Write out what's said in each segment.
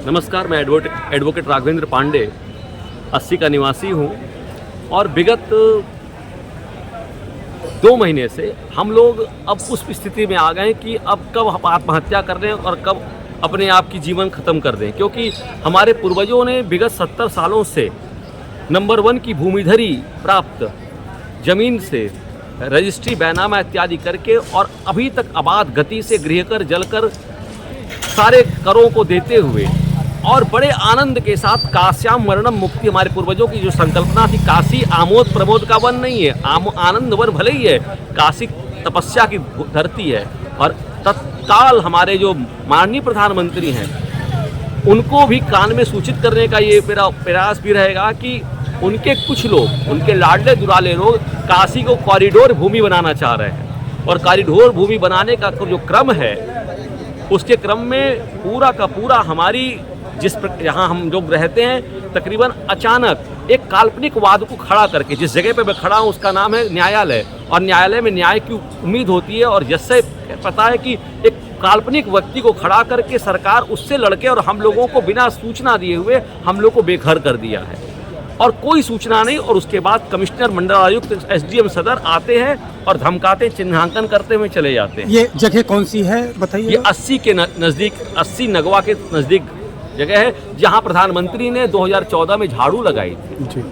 नमस्कार, मैं एडवोकेट राघवेंद्र पांडे अस्सी का निवासी हूँ और विगत 2 महीने से हम लोग अब उस स्थिति में आ गए हैं कि अब कब हम आत्महत्या कर रहे हैं और कब अपने आप की जीवन ख़त्म कर दें, क्योंकि हमारे पूर्वजों ने विगत 70 सालों से नंबर 1 की भूमिधरी प्राप्त ज़मीन से रजिस्ट्री बैनामा इत्यादि करके और अभी तक आबाद गति से गृहकर जलकर सारे करों को देते हुए और बड़े आनंद के साथ काश्याम मरणम मुक्ति, हमारे पूर्वजों की जो संकल्पना थी, काशी आमोद प्रमोद का वन नहीं है, आनंद वन भले ही है, काशी तपस्या की धरती है। और तत्काल हमारे जो माननीय प्रधानमंत्री हैं उनको भी कान में सूचित करने का ये मेरा प्रयास भी रहेगा कि उनके कुछ लोग, उनके लाडले दुलाले लोग काशी को कॉरिडोर भूमि बनाना चाह रहे हैं और कॉरिडोर भूमि बनाने का जो क्रम है उसके क्रम में पूरा का पूरा हमारी यहाँ हम लोग रहते हैं तकरीबन अचानक एक काल्पनिक वाद को खड़ा करके, जिस जगह पे मैं खड़ा हूँ उसका नाम है न्यायालय, और न्यायालय में न्याय की उम्मीद होती है और जिससे पता है कि एक काल्पनिक व्यक्ति को खड़ा करके सरकार उससे लड़के और हम लोगों को बिना सूचना दिए हुए हम लोग को बेघर कर दिया है और कोई सूचना नहीं। और उसके बाद कमिश्नर मंडलायुक्त SDM सदर आते हैं और धमकाते चिन्हांकन करते हुए चले जाते हैं। ये जगह कौन सी है बताइए? ये 80 के नज़दीक, 80 नगवा के नज़दीक जगह है जहां प्रधानमंत्री ने 2014 में झाड़ू लगाई थी जी।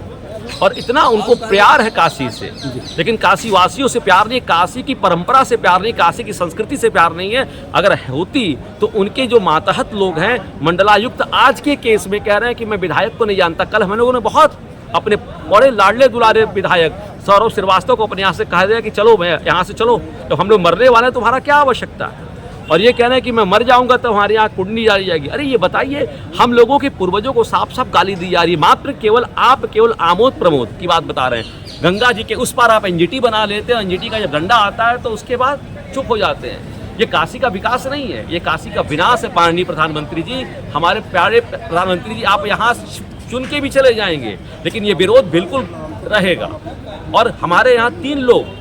और इतना उनको प्यार है काशी से, लेकिन काशी वासियों से प्यार नहीं, काशी की परंपरा से प्यार नहीं, काशी की संस्कृति से प्यार नहीं है। अगर होती तो उनके जो मातहत लोग हैं, मंडलायुक्त आज के केस में कह रहे हैं कि मैं विधायक को नहीं जानता। कल हम लोगों ने बहुत अपने बड़े लाडले दुलारे विधायक सौरभ श्रीवास्तव को अपने यहाँ से कह दिया कि चलो मैं यहाँ से चलो, तो हम लोग मरने वाले हैं, तुम्हारा क्या आवश्यकता है? और ये कह रहे हैं कि मैं मर जाऊंगा तो हमारे यहाँ कुंडली डाली जाएगी। अरे ये बताइए, हम लोगों के पूर्वजों को साफ साफ गाली दी जा रही है, मात्र केवल आमोद प्रमोद की बात बता रहे हैं। गंगा जी के उस पार आप NGT बना लेते हैं, NGT का जब डंडा आता है तो उसके बाद चुप हो जाते हैं। ये काशी का विकास नहीं है, ये काशी का विनाश है। माननीय प्रधानमंत्री जी, हमारे प्यारे प्रधानमंत्री जी, आप यहाँ चुन के भी चले जाएंगे लेकिन ये विरोध बिल्कुल रहेगा। और हमारे यहाँ 3 लोग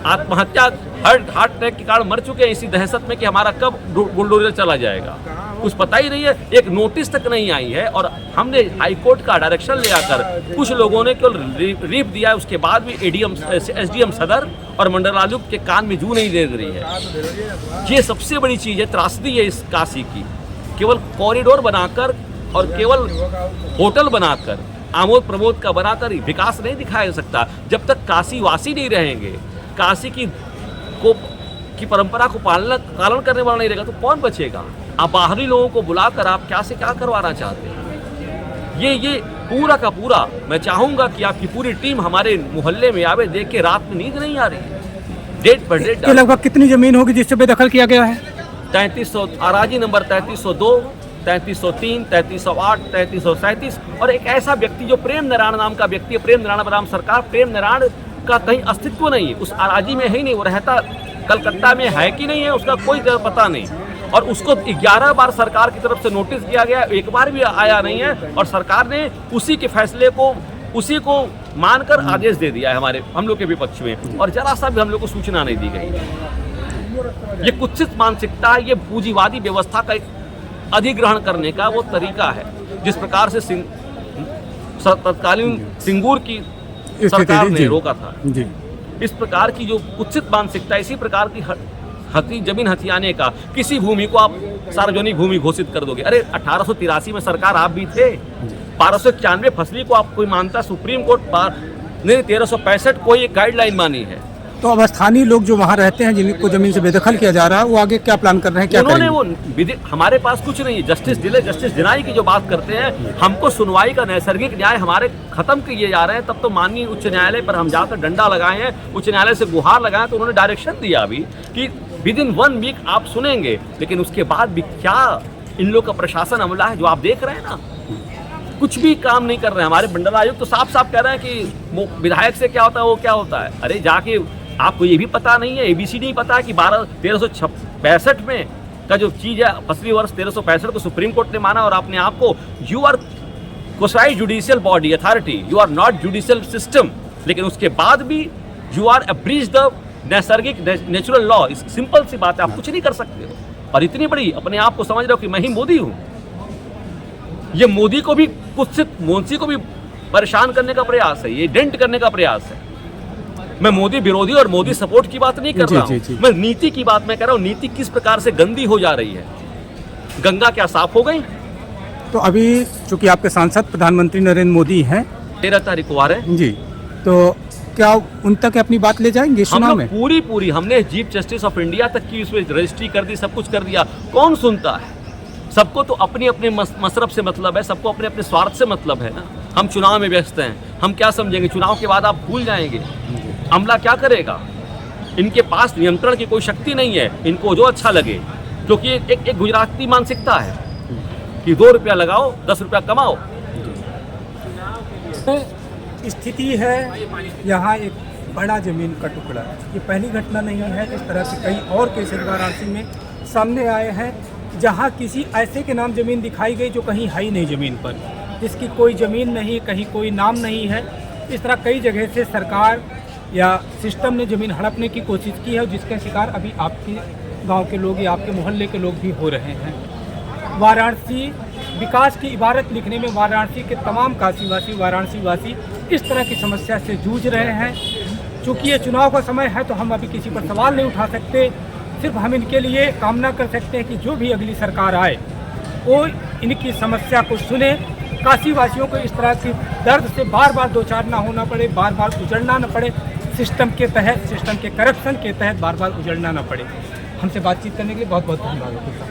आत्महत्या हार्ट अटैक के कारण मर चुके हैं इसी दहशत में कि हमारा कब बुलडोजर चला जाएगा, कुछ पता ही नहीं है। एक नोटिस तक नहीं आई है और हमने हाई कोर्ट का डायरेक्शन ले आकर कुछ लोगों ने केवल रीफ दिया है, उसके बाद भी SDM सदर और मंडलायुक्त के कान में जू नहीं दे रही है। ये सबसे बड़ी चीज़ है, त्रासदी है इस काशी की। केवल कॉरिडोर बनाकर और केवल होटल बनाकर, आमोद प्रमोद का बनाकर विकास नहीं दिखाया जा सकता। जब तक काशी वासी नहीं रहेंगे, काशी की परंपरा को पालन करने वाला नहीं रहेगा तो कौन बचेगा? आप बाहरी लोगों को बुलाकर आप क्या से क्या करवाना चाहते हैं? ये पूरा का पूरा मैं चाहूंगा कि आपकी पूरी टीम हमारे मोहल्ले में आवे, देख के रात में नींद नहीं आ रही है। डेट पर डेट लगभग कितनी जमीन होगी जिससे बेदखल किया गया है? 3300 अराजी नंबर 3302, 3303, 3308, 3337 और एक ऐसा व्यक्ति जो प्रेम नारायण नाम का व्यक्ति है, प्रेम नारायण बराम सरकार, प्रेम नारायण का कहीं अस्तित्व नहीं है, उस अराजी में है ही नहीं, वो रहता कलकत्ता में है कि नहीं है उसका कोई पता नहीं। और उसको 11 बार सरकार की तरफ से नोटिस दिया गया, एक बार भी आया नहीं है और सरकार ने उसी के फैसले को उसी को मानकर आदेश दे दिया है हम लोग के विपक्ष में, और जरा सा भी हम लोग को सूचना नहीं दी गई। ये कुत्सित मानसिकता है, ये पूंजीवादी व्यवस्था का एक अधिग्रहण करने का वो तरीका है। जिस प्रकार से तत्कालीन सिंगूर की सरकार ने रोका था जी। इस प्रकार की जो कुत्सित मानसिकता, इसी प्रकार की जमीन हथियाने का, किसी भूमि को आप सार्वजनिक भूमि घोषित कर दोगे। अरे 1883 में सरकार आप भी थे, 1291 फसली को आप कोई मानता? सुप्रीम कोर्ट ने 1365 को एक गाइडलाइन मानी है। तो अब स्थानीय लोग जो वहाँ रहते हैं जिनको जमीन से बेदखल किया जा रहा है, वो आगे क्या प्लान कर रहे हैं, क्या उन्होंने वो हमारे पास कुछ नहीं है। जस्टिस डिनाई की जो बात करते हैं, हमको सुनवाई का नैसर्गिक न्याय हमारे खत्म किए जा रहे हैं। तब तो माननीय उच्च न्यायालय पर हम जाकर डंडा लगाए हैं, उच्च न्यायालय से गुहार लगाए, तो उन्होंने डायरेक्शन दिया अभी कि विदिन 1 वीक आप सुनेंगे। लेकिन उसके बाद भी क्या इन लोग का प्रशासन अमला है जो आप देख रहे हैं ना, कुछ भी काम नहीं कर रहे हैं। हमारे मंडलायुक्त तो साफ साफ कह रहे हैं कि विधायक से क्या होता है वो क्या होता है। अरे जाके आपको ये भी पता नहीं है, ABCD नहीं पता है कि 1365 में का जो चीज़ है, फसली वर्ष 1365 को सुप्रीम कोर्ट ने माना और आपने आपको you are quasi judicial body authority, you are not judicial system, लेकिन उसके बाद भी यू आर ब्रीच द नैसर्गिक नेचुरल लॉ। इस सिंपल सी बात है, आप कुछ नहीं कर सकते हो। और इतनी बड़ी अपने आप को समझ रहे हो कि मैं ही मोदी हूँ। ये मोदी को भी कुत्सित, मोदी को भी परेशान करने का प्रयास है, ये डेंट करने का प्रयास है। मैं मोदी विरोधी और मोदी सपोर्ट की बात नहीं कर रहा हूँ, मैं नीति की बात मैं कर रहा हूँ। नीति किस प्रकार से गंदी हो जा रही है। गंगा क्या साफ हो गई? तो अभी चूंकि आपके सांसद प्रधानमंत्री नरेंद्र मोदी हैं 13 तारीख को आ रहे हैं जी, तो क्या उन तक अपनी बात ले जाएंगे हम चुनाव लोग में? पूरी हमने चीफ जस्टिस ऑफ इंडिया तक की उसमें रजिस्ट्री कर दी, सब कुछ कर दिया। कौन सुनता है? सबको तो अपने अपने मसरफ से मतलब है, सबको अपने अपने स्वार्थ से मतलब है ना। हम चुनाव में व्यस्त हैं, हम क्या समझेंगे? चुनाव के बाद आप भूल जाएंगे। अमला क्या करेगा? इनके पास नियंत्रण की कोई शक्ति नहीं है, इनको जो अच्छा लगे, क्योंकि एक गुजराती मानसिकता है कि 2 रुपया लगाओ 10 रुपया कमाओ। स्थिति है यहाँ एक बड़ा जमीन का टुकड़ा, ये पहली घटना नहीं है। इस तरह से कई और केसेस वाराणसी में सामने आए हैं जहाँ किसी ऐसे के नाम ज़मीन दिखाई गई जो कहीं है ही नहीं ज़मीन पर, जिसकी कोई ज़मीन नहीं, कहीं कोई नाम नहीं है। इस तरह कई जगह से सरकार या सिस्टम ने ज़मीन हड़पने की कोशिश की है, जिसके शिकार अभी आपके गांव के लोग या आपके मोहल्ले के लोग भी हो रहे हैं। वाराणसी विकास की इबारत लिखने में वाराणसी के तमाम काशीवासी, वाराणसी वासी इस तरह की समस्या से जूझ रहे हैं। चूँकि ये चुनाव का समय है तो हम अभी किसी पर सवाल नहीं उठा सकते, सिर्फ हम इनके लिए कामना कर सकते हैं कि जो भी अगली सरकार आए वो इनकी समस्या को सुने, काशीवासियों को इस तरह की दर्द से बार बार दो चार ना होना पड़े, बार बार उजड़ना न पड़े, सिस्टम के तहत, सिस्टम के करप्शन के तहत बार बार उजड़ना न पड़े। हमसे बातचीत करने के लिए बहुत बहुत धन्यवाद।